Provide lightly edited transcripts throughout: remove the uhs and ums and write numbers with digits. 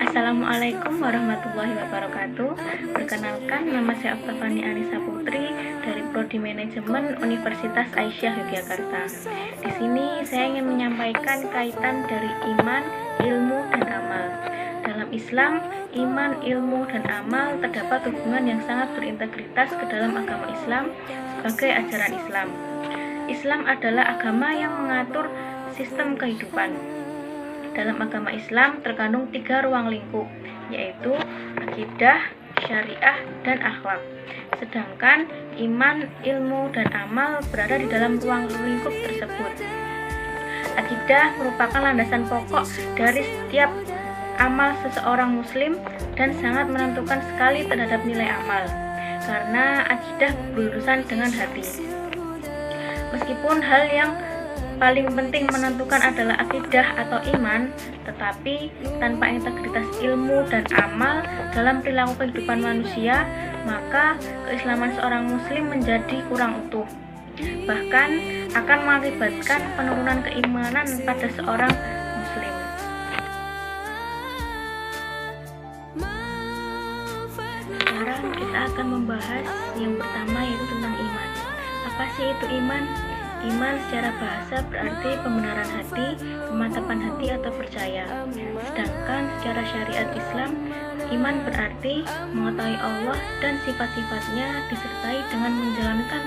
Assalamualaikum warahmatullahi wabarakatuh. Perkenalkan, nama saya Oktavani Anissa Putri dari Prodi Manajemen Universitas Aisyah Yogyakarta. Di sini saya ingin menyampaikan kaitan dari iman, ilmu, dan amal. Dalam Islam, iman, ilmu, dan amal terdapat hubungan yang sangat berintegritas ke dalam agama Islam sebagai ajaran Islam. Islam adalah agama yang mengatur sistem kehidupan. Dalam agama Islam terkandung 3 ruang lingkup, yaitu akidah, syariah, dan akhlak. Sedangkan iman, ilmu, dan amal berada di dalam ruang lingkup tersebut. Akidah merupakan landasan pokok dari setiap amal seseorang muslim dan sangat menentukan sekali terhadap nilai amal, karena akidah berurusan dengan hati. Meskipun hal yang paling penting menentukan adalah akidah atau iman, tetapi tanpa integritas ilmu dan amal dalam perilaku kehidupan manusia, maka keislaman seorang muslim menjadi kurang utuh. Bahkan akan mengakibatkan penurunan keimanan pada seorang muslim. Sekarang kita akan membahas yang pertama, yaitu tentang iman. Apa sih itu iman? Iman secara bahasa berarti pembenaran hati, kemantapan hati atau percaya. Sedangkan secara syariat Islam, iman berarti mengetahui Allah dan sifat-sifatnya disertai dengan menjalankan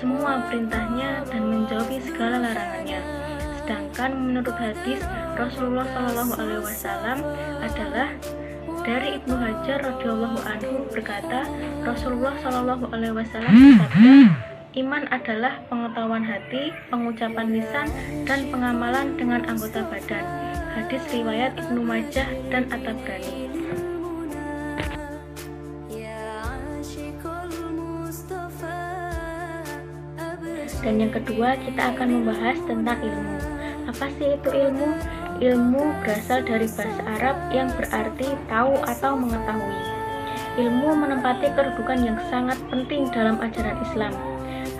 semua perintahnya dan menjauhi segala larangannya. Sedangkan menurut hadis Rasulullah SAW adalah dari Ibnu Hajar radhiyallahu anhu berkata, Rasulullah SAW bersabda, iman adalah pengetahuan hati, pengucapan lisan, dan pengamalan dengan anggota badan. Hadis riwayat Ibnu Majah dan At-Tabrani. Dan yang kedua, kita akan membahas tentang ilmu. Apa sih itu ilmu? Ilmu berasal dari bahasa Arab yang berarti tahu atau mengetahui. Ilmu menempati kedudukan yang sangat penting dalam ajaran Islam.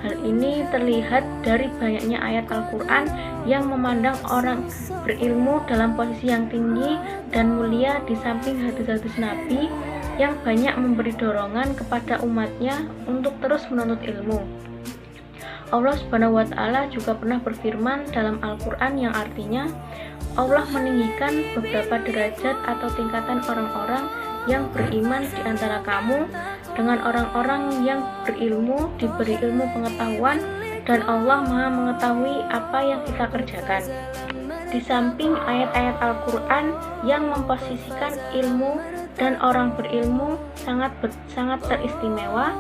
Hal ini terlihat dari banyaknya ayat Al-Quran yang memandang orang berilmu dalam posisi yang tinggi dan mulia, di samping hadis-hadis Nabi yang banyak memberi dorongan kepada umatnya untuk terus menuntut ilmu. Allah Subhanahu wa Ta'ala juga pernah berfirman dalam Al-Quran yang artinya, Allah meninggikan beberapa derajat atau tingkatan orang-orang yang beriman di antara kamu dengan orang-orang yang berilmu, diberi ilmu pengetahuan, dan Allah Maha mengetahui apa yang kita kerjakan. Di samping ayat-ayat Al-Quran yang memposisikan ilmu dan orang berilmu sangat teristimewa,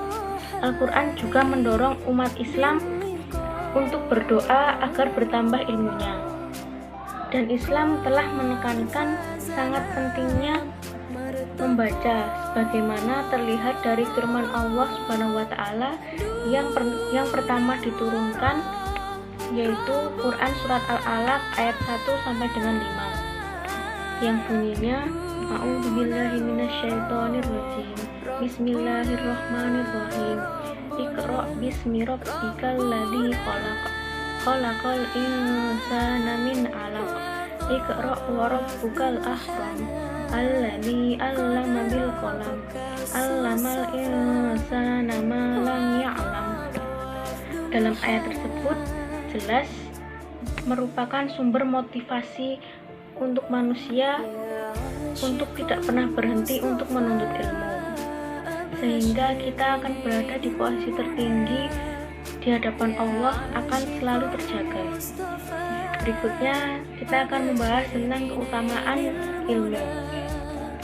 Al-Quran juga mendorong umat Islam untuk berdoa agar bertambah ilmunya. Dan Islam telah menekankan sangat pentingnya membaca, sebagaimana terlihat dari firman Allah Subhanahu wa Ta'ala yang pertama diturunkan, yaitu Quran surat Al-Alaq ayat 1 sampai dengan 5, yang bunyinya, A'udzubillahi minasyaitonirrajim, Bismillahirrahmanirrahim, Iqra' bismi rabbikal ladzi khalaq, khalaqal insana min 'alaq, Iqra' wa rabbukal akram, alladzi 'allama bil qalam, 'allamal insana ma lam ya'lam. Dalam ayat tersebut jelas merupakan sumber motivasi untuk manusia untuk tidak pernah berhenti untuk menuntut ilmu, sehingga kita akan berada di posisi tertinggi di hadapan Allah, akan selalu terjaga. Berikutnya kita akan membahas tentang keutamaan ilmu.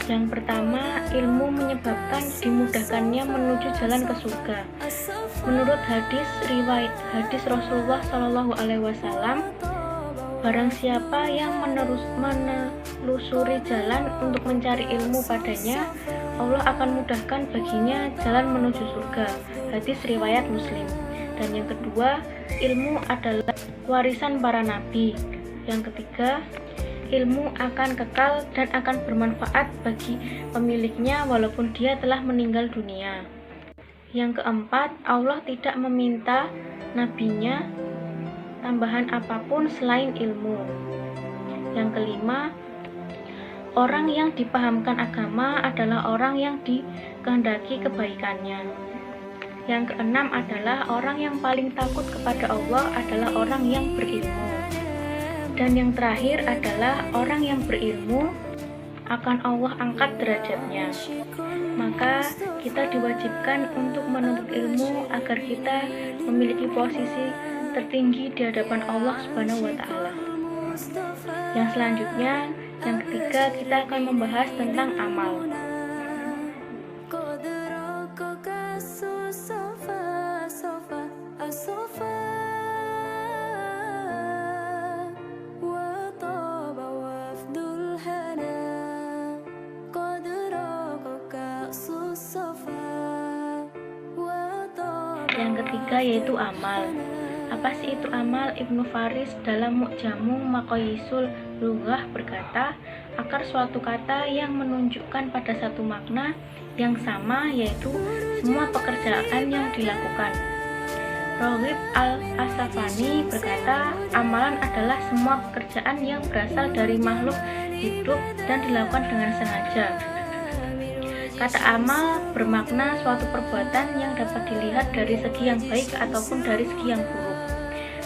Yang pertama, ilmu menyebabkan dimudahkannya menuju jalan ke surga. Menurut riwayat hadis Rasulullah SAW, barang siapa yang menelusuri jalan untuk mencari ilmu padanya, Allah akan mudahkan baginya jalan menuju surga. Hadis riwayat Muslim. Dan yang kedua, ilmu adalah warisan para nabi. Yang ketiga, ilmu akan kekal dan akan bermanfaat bagi pemiliknya walaupun dia telah meninggal dunia. Yang keempat, Allah tidak meminta nabinya tambahan apapun selain ilmu. Yang kelima, Orang yang dipahamkan agama adalah orang yang dikehendaki kebaikannya. Yang keenam adalah orang yang paling takut kepada Allah adalah orang yang berilmu. Dan yang terakhir adalah orang yang berilmu akan Allah angkat derajatnya. Maka kita diwajibkan untuk menuntut ilmu agar kita memiliki posisi tertinggi di hadapan Allah Subhanahu wa Ta'ala. Yang selanjutnya, yang ketiga, kita akan membahas tentang amal. Yang ketiga yaitu amal. Apa sih itu amal? Ibnu Faris dalam Mu'jamu Maqayisul Lughah berkata, akar suatu kata yang menunjukkan pada satu makna yang sama, yaitu semua pekerjaan yang dilakukan. Roghib al-Asafani berkata, amalan adalah semua pekerjaan yang berasal dari makhluk hidup dan dilakukan dengan sengaja. Kata amal bermakna suatu perbuatan yang dapat dilihat dari segi yang baik ataupun dari segi yang buruk.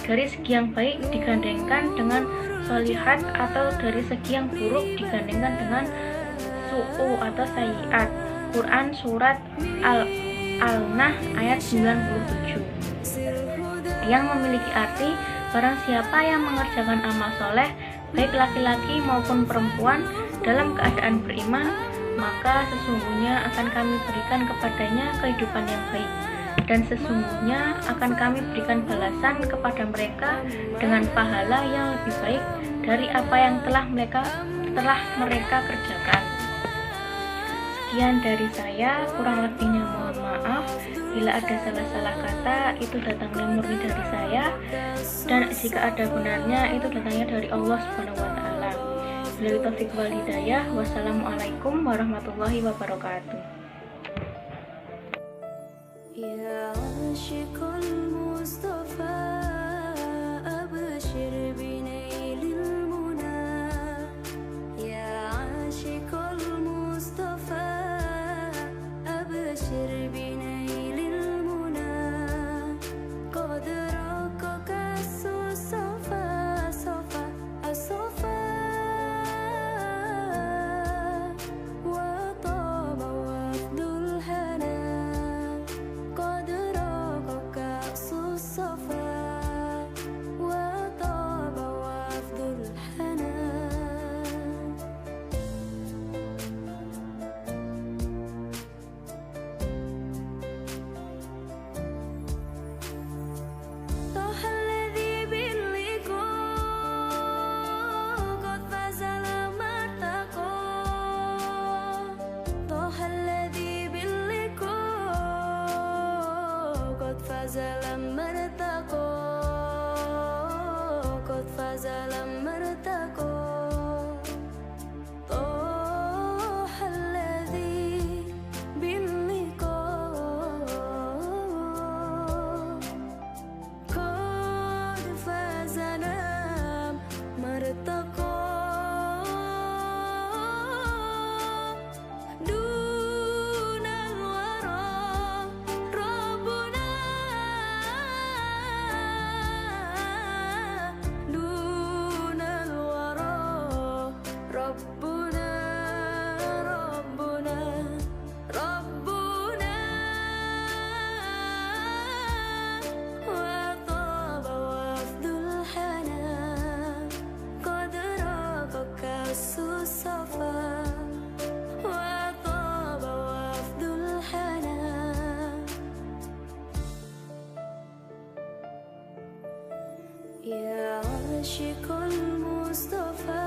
Dari segi yang baik digandengkan dengan sholihat, atau dari segi yang buruk digandengkan dengan su'u atau sayyiat. Quran Surat Al-Nahl ayat 97, yang memiliki arti barang siapa yang mengerjakan amal soleh, baik laki-laki maupun perempuan, dalam keadaan beriman, maka sesungguhnya akan kami berikan kepadanya kehidupan yang baik, dan sesungguhnya akan kami berikan balasan kepada mereka dengan pahala yang lebih baik dari apa yang telah mereka kerjakan. Sekian dari saya, kurang lebihnya mohon maaf. Bila ada salah-salah kata, itu datangnya murni dari saya, dan jika ada benarnya, itu datangnya dari Allah Subhanahu wa Ta'ala. Billahi taufiq wal hidayah. Wassalamualaikum warahmatullahi wabarakatuh. Ya Ashiqul Mustafa, abshir binailil muna. Ya Ashiqul Mustafa, abshir binailil muna. Qad raqaka as-safa safa as-safa. Ya Ashiqul Mustafa.